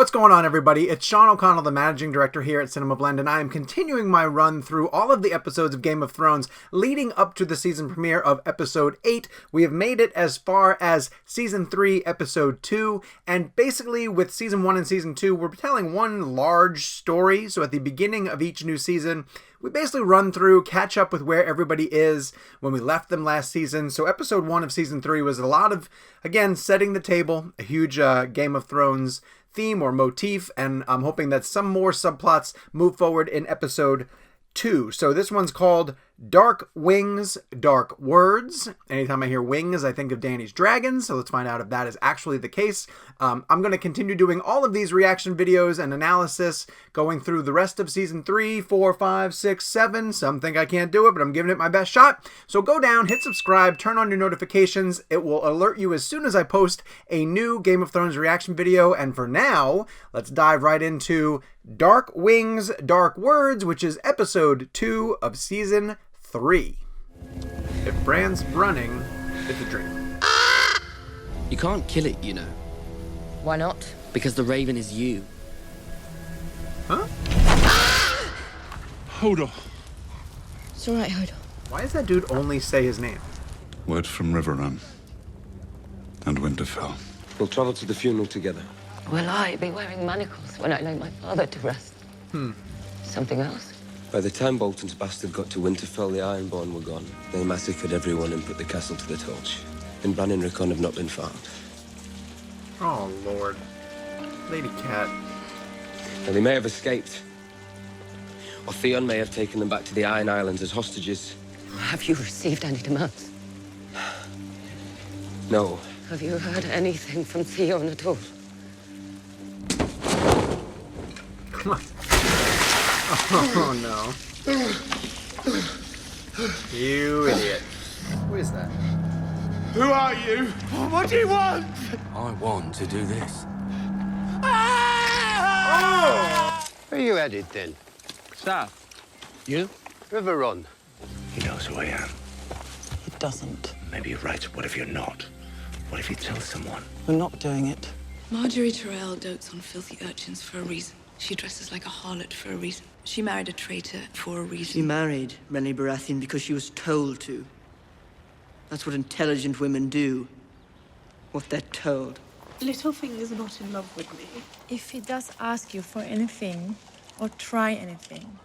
What's going on, everybody? It's Sean O'Connell, the Managing Director here at CinemaBlend, and I am continuing my run through all of the episodes of Game of Thrones leading up to the season premiere of Episode 8. We have made it as far as Season 3, Episode 2, and basically with Season 1 and Season 2, we're telling one large story. So at the beginning of each new season, we basically run through, catch up with where everybody is when we left them last season. So Episode 1 of Season 3 was a lot of, again, setting the table, a huge Game of Thrones theme or motif, and I'm hoping that some more subplots move forward in Episode 2. So this one's called Dark Wings, Dark Words. Anytime I hear wings, I think of Dany's dragons, so let's find out if that is actually the case. I'm going to continue doing all of these reaction videos and analysis going through the rest of Season 3, 4, 5, 6, 7. Some think I can't do it, but I'm giving it my best shot. So go down, hit subscribe, turn on your notifications. It will alert you as soon as I post a new Game of Thrones reaction video. And for now, let's dive right into Dark Wings, Dark Words, which is Episode 2 of Season 3. If Bran's running, it's a dream. You can't kill it, you know. Why not? Because the raven is you. Huh? Hodor. It's alright, Hodor. Why does that dude only say his name? Word from Riverrun and Winterfell. We'll travel to the funeral together. Will I be wearing manacles when I lay my father to rest? Something else? By the time Bolton's bastard got to Winterfell, the Ironborn were gone. They massacred everyone and put the castle to the torch. And Bran and Rickon have not been found. Oh, Lord. Lady Cat. Now, they may have escaped. Or Theon may have taken them back to the Iron Islands as hostages. Have you received any demands? No. Have you heard anything from Theon at all? Come on. Oh, no. You idiot. What is that? Who are you? What do you want? I want to do this. Where are you headed, then? South. You? Riverrun. He knows who I am. It doesn't. Maybe you're right. What if you're not? What if you tell someone? We're not doing it. Margaery Tyrell dotes on filthy urchins for a reason. She dresses like a harlot for a reason. She married a traitor for a reason. She married Renly Baratheon because she was told to. That's what intelligent women do. What they're told. Littlefinger's not in love with me. If he does ask you for anything, or try anything,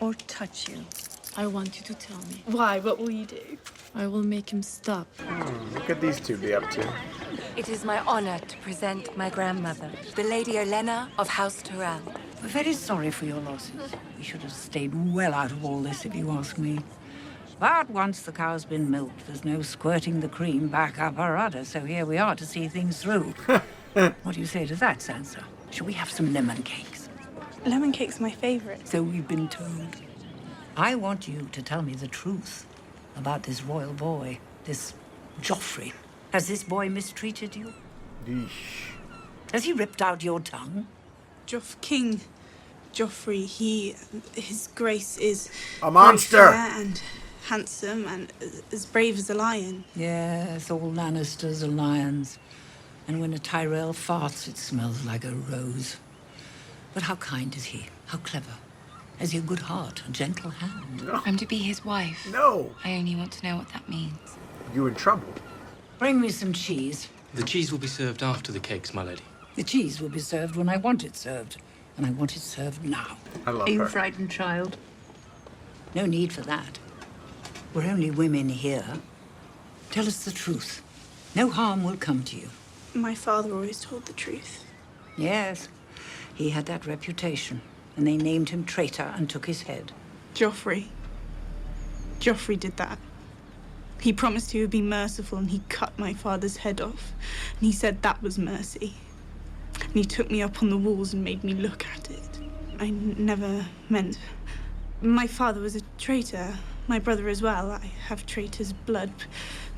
or touch you, I want you to tell me. Why? What will you do? I will make him stop. What could these two be up to? It is my honor to present my grandmother, the Lady Olenna of House Tyrell. We're very sorry for your losses. We should have stayed well out of all this, if you ask me. But once the cow's been milked, there's no squirting the cream back up her udder, so here we are to see things through. What do you say to that, Sansa? Shall we have some lemon cakes? Lemon cake's my favorite. So we've been told. I want you to tell me the truth about this royal boy, this Joffrey. Has this boy mistreated you? Yeesh. Has he ripped out your tongue? King Joffrey, his grace is a monster and handsome and as brave as a lion. Yes, all Lannisters are lions. And when a Tyrell farts, it smells like a rose. But how kind is he? How clever? Has he a good heart, a gentle hand? No. I'm to be his wife. No. I only want to know what that means. You in trouble. Bring me some cheese. The cheese will be served after the cakes, my lady. The cheese will be served when I want it served. And I want it served now. I love Are you her. frightened, child? No need for that. We're only women here. Tell us the truth. No harm will come to you. My father always told the truth. Yes, he had that reputation. And they named him traitor and took his head. Joffrey did that. He promised he would be merciful and he cut my father's head off. And he said that was mercy. And he took me up on the walls and made me look at it. I never meant... My father was a traitor. My brother as well. I have traitor's blood.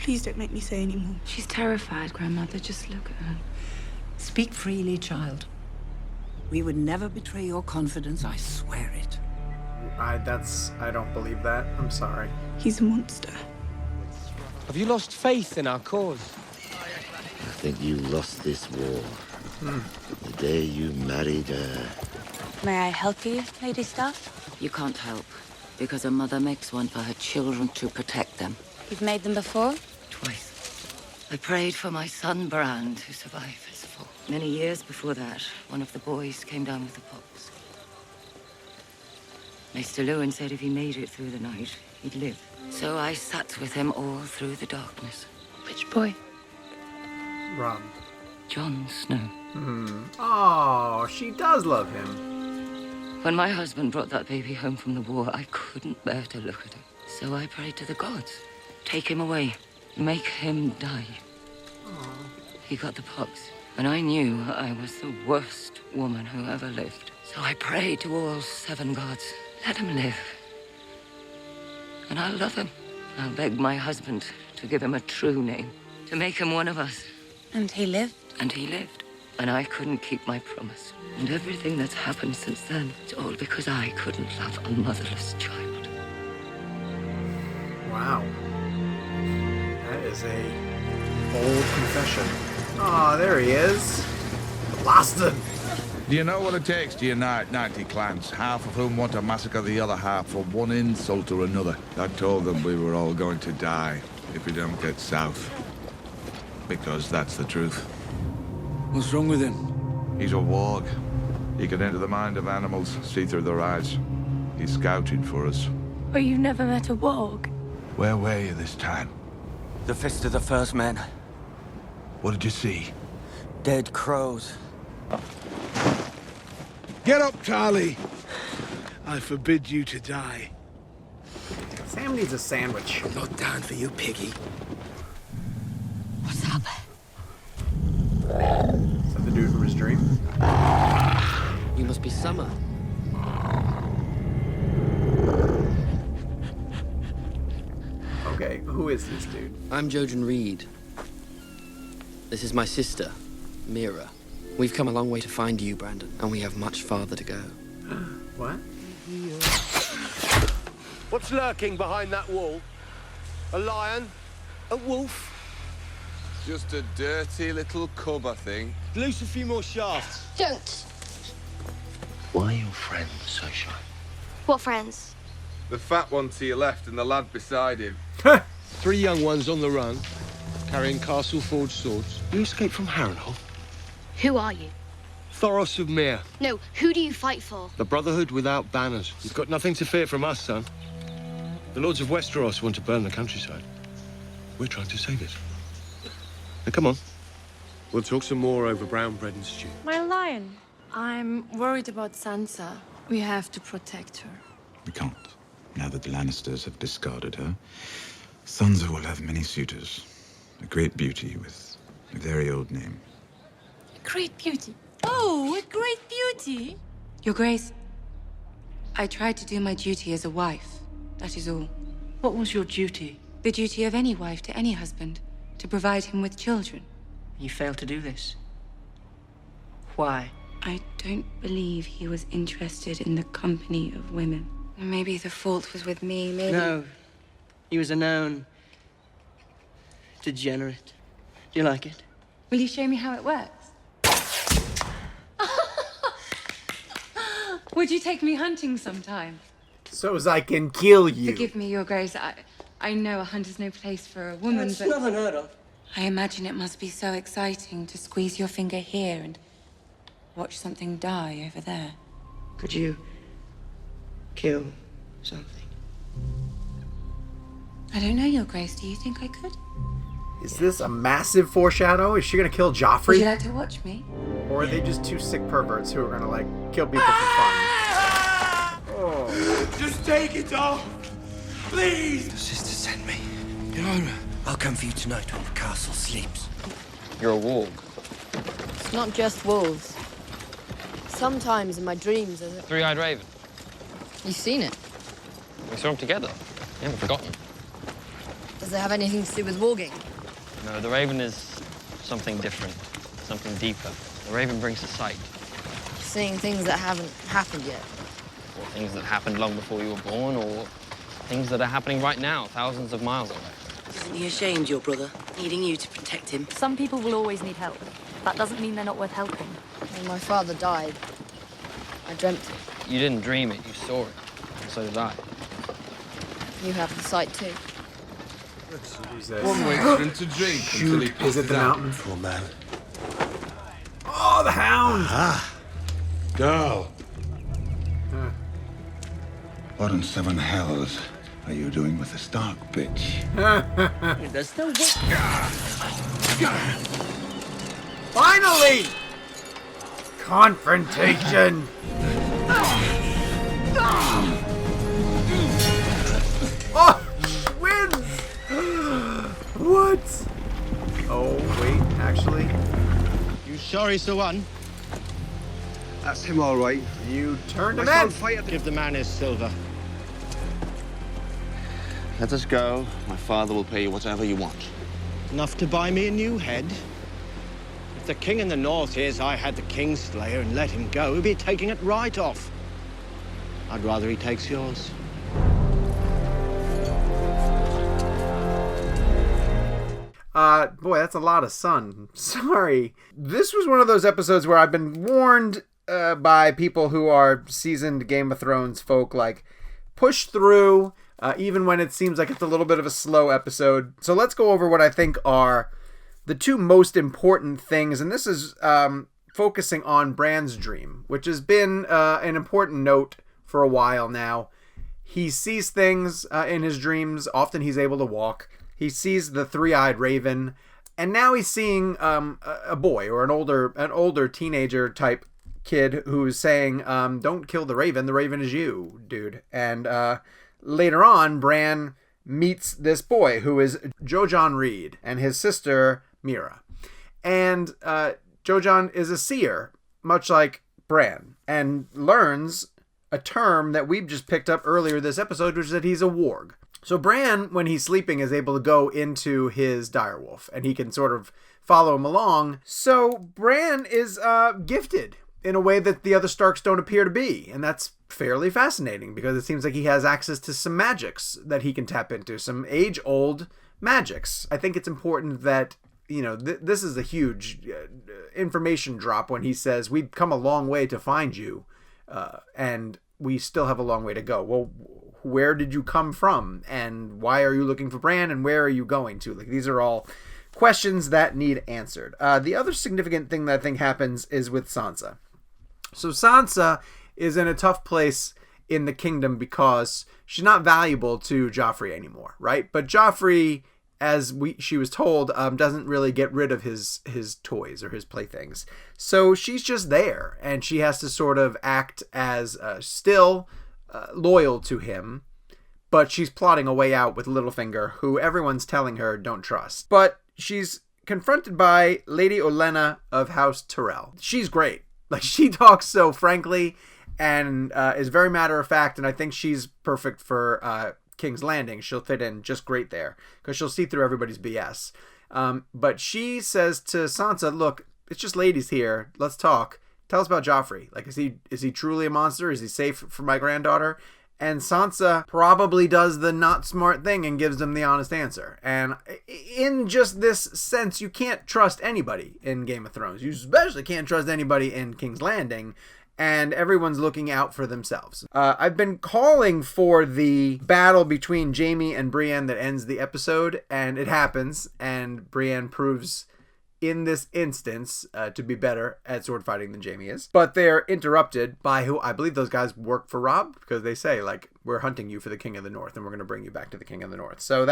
Please don't make me say any more. She's terrified, Grandmother. Just look at her. Speak freely, child. We would never betray your confidence, I swear it. I don't believe that. I'm sorry. He's a monster. Have you lost faith in our cause? I think you lost this war. The day you married her. May I help you, Lady Stark? You can't help, because a mother makes one for her children to protect them. You've made them before? Twice. I prayed for my son Bran to survive his fall. Many years before that, one of the boys came down with the pox. Maester Lewin said if he made it through the night, he'd live. So I sat with him all through the darkness. Which boy? Ron. Jon Snow. Oh, she does love him. When my husband brought that baby home from the war, I couldn't bear to look at him. So I prayed to the gods. Take him away. Make him die. He got the pox, and I knew I was the worst woman who ever lived. So I prayed to all 7 gods. Let him live. And I'll love him. I'll beg my husband to give him a true name. To make him one of us. And he lived? And he lived. And I couldn't keep my promise. And everything that's happened since then, it's all because I couldn't love a motherless child. Wow. That is a bold confession. Oh, there he is. Blasted. Do you know what it takes to unite 90 clans, half of whom want to massacre the other half for one insult or another? I told them we were all going to die if we don't get south. Because that's the truth. What's wrong with him? He's a warg. He can enter the mind of animals, see through their eyes. He's scouting for us. But you've never met a warg? Where were you this time? The Fist of the First Men. What did you see? Dead crows. Get up, Tarly. I forbid you to die. Sam needs a sandwich. Not down for you, piggy. What's up? Is that the dude from his dream? You must be Summer. Okay, who is this dude? I'm Jojen Reed. This is my sister, Mira. We've come a long way to find you, Brandon, and we have much farther to go. What? What's lurking behind that wall? A lion? A wolf? Just a dirty little cub, I think. Loose a few more shafts. Don't. Why are your friends so shy? What friends? The fat one to your left and the lad beside him. 3 young ones on the run, carrying castle-forged swords. You escaped from Harrenhal? Who are you? Thoros of Myr, No, who do you fight for? the Brotherhood without banners. You've got nothing to fear from us, son. The lords of Westeros want to burn the countryside. We're trying to save it. Now, come on. We'll talk some more over brown bread and stew. My lion. I'm worried about Sansa. We have to protect her. We can't. Now that the Lannisters have discarded her, Sansa will have many suitors. A great beauty with a very old name. A great beauty. Oh, a great beauty. Your Grace, I tried to do my duty as a wife. That is all. What was your duty? The duty of any wife to any husband, to provide him with children. You failed to do this. Why? I don't believe he was interested in the company of women. Maybe the fault was with me, maybe... No. He was a known degenerate. Do you like it? Will you show me how it works? Would you take me hunting sometime? So as I can kill you. Forgive me, Your Grace. I know a hunt is no place for a woman, That's but... not unheard of. I imagine it must be so exciting to squeeze your finger here and watch something die over there. Could you kill something? I don't know, Your Grace. Do you think I could? Is this a massive foreshadow? Is she gonna kill Joffrey? Would you like to watch me? Or are they just 2 sick perverts who are gonna, like, kill people for fun? Oh. Just take it off! Please! The sister sent me. I'll come for you tonight when the castle sleeps. You're a warg. It's not just wolves. Sometimes in my dreams there's a... Three-eyed raven. You've seen it? We saw them together. You haven't forgotten. Does it have anything to do with warging? No, the raven is something different, something deeper. The raven brings the sight. Seeing things that haven't happened yet. Or things that happened long before you were born, or things that are happening right now, thousands of miles away. Isn't he ashamed, your brother, needing you to protect him? Some people will always need help. That doesn't mean they're not worth helping. When my father died, I dreamt it. You didn't dream it, you saw it. And so did I. You have the sight too. One waits for him to drink until he Is it the mountain? Poor man. Oh, the Hound! Aha! Girl! What in seven hells are you doing with the Stark bitch? There's no way. Finally! Confrontation! Oh, she wins! What? Oh, wait, actually. You sure he's the one? That's him, all right. You turned him I in. saw fire. Give the man his silver. Let us go. My father will pay you whatever you want. Enough to buy me a new head? If the king in the north hears I had the Kingslayer and let him go, he'll be taking it right off. I'd rather he takes yours. Boy, that's a lot of sun. Sorry. This was one of those episodes where I've been warned by people who are seasoned Game of Thrones folk, like, push through, even when it seems like it's a little bit of a slow episode. So let's go over what I think are the two most important things, and this is focusing on Bran's dream, which has been an important note for a while now. He sees things in his dreams. Often he's able to walk. He sees the three-eyed raven, and now he's seeing a boy or an older teenager type kid who's saying, "Don't kill the raven is you, dude." And later on, Bran meets this boy who is Jojon Reed and his sister Mira, and Jojon is a seer, much like Bran, and learns a term that we've just picked up earlier this episode, which is that he's a warg. So Bran, when he's sleeping, is able to go into his direwolf, and he can sort of follow him along. So Bran is gifted in a way that the other Starks don't appear to be, and that's fairly fascinating because it seems like he has access to some magics that he can tap into, some age-old magics. I think it's important that, you know, this is a huge information drop when he says, "We've come a long way to find you, and we still have a long way to go." Well, where did you come from, and why are you looking for Bran, and where are you going to? Like, these are all questions that need answered. The other significant thing that I think happens is with Sansa. So Sansa is in a tough place in the kingdom because she's not valuable to Joffrey anymore, right? But Joffrey, as she was told, doesn't really get rid of his toys or his playthings. So she's just there, and she has to sort of act as still loyal to him, but she's plotting a way out with Littlefinger, who everyone's telling her don't trust. But she's confronted by Lady Olenna of House Tyrell. She's great. Like, she talks so frankly and is very matter-of-fact, and I think she's perfect for King's Landing. She'll fit in just great there because she'll see through everybody's BS. But she says to Sansa, "Look, it's just ladies here. Let's talk. Tell us about Joffrey. Like, is he truly a monster? Is he safe for my granddaughter?" And Sansa probably does the not smart thing and gives them the honest answer. And in just this sense, you can't trust anybody in Game of Thrones. You especially can't trust anybody in King's Landing. And everyone's looking out for themselves. I've been calling for the battle between Jaime and Brienne that ends the episode, and it happens, and Brienne proves in this instance to be better at sword fighting than Jaime is. But they're interrupted by who I believe those guys work for Robb, because they say, like, "We're hunting you for the King of the North, and we're going to bring you back to the King of the North." So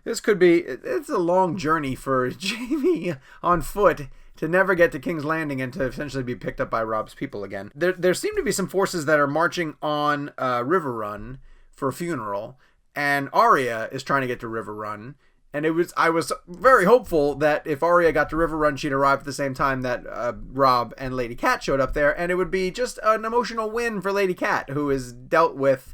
this could be, it's a long journey for Jaime on foot to never get to King's Landing and to essentially be picked up by Robb's people again. There seem to be some forces that are marching on River Run for a funeral, and Arya is trying to get to River Run. And I was very hopeful that if Arya got to River Run, she'd arrive at the same time that Robb and Lady Cat showed up there, and it would be just an emotional win for Lady Cat, who has dealt with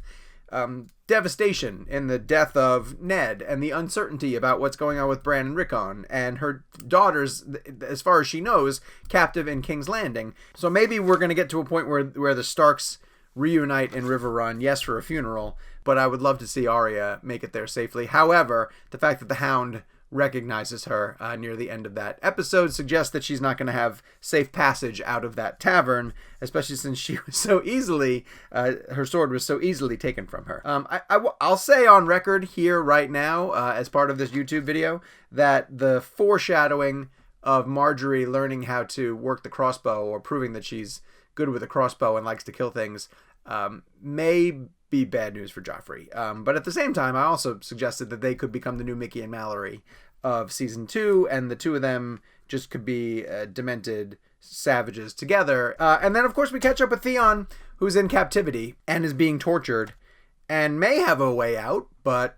devastation in the death of Ned and the uncertainty about what's going on with Bran and Rickon, and her daughters, as far as she knows, captive in King's Landing. So maybe we're going to get to a point where the Starks reunite in River Run, yes, for a funeral, but I would love to see Arya make it there safely. However, the fact that the Hound recognizes her near the end of that episode, suggests that she's not going to have safe passage out of that tavern, especially since she was so easily, her sword was so easily taken from her. I'll say on record here right now, as part of this YouTube video, that the foreshadowing of Margaery learning how to work the crossbow, or proving that she's good with a crossbow and likes to kill things, may be bad news for Joffrey. But at the same time, I also suggested that they could become the new Mickey and Mallory of season 2, and the two of them just could be demented savages together. And then, of course, we catch up with Theon, who's in captivity and is being tortured and may have a way out, but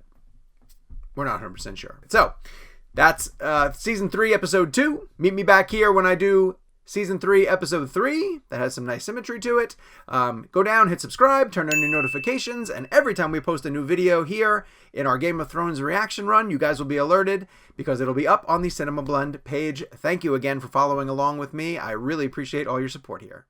we're not 100% sure. So that's season 3, episode 2. Meet me back here when I do Season 3, Episode 3, that has some nice symmetry to it. Go down, hit subscribe, turn on your notifications, and every time we post a new video here in our Game of Thrones reaction run, you guys will be alerted because it'll be up on the CinemaBlend page. Thank you again for following along with me. I really appreciate all your support here.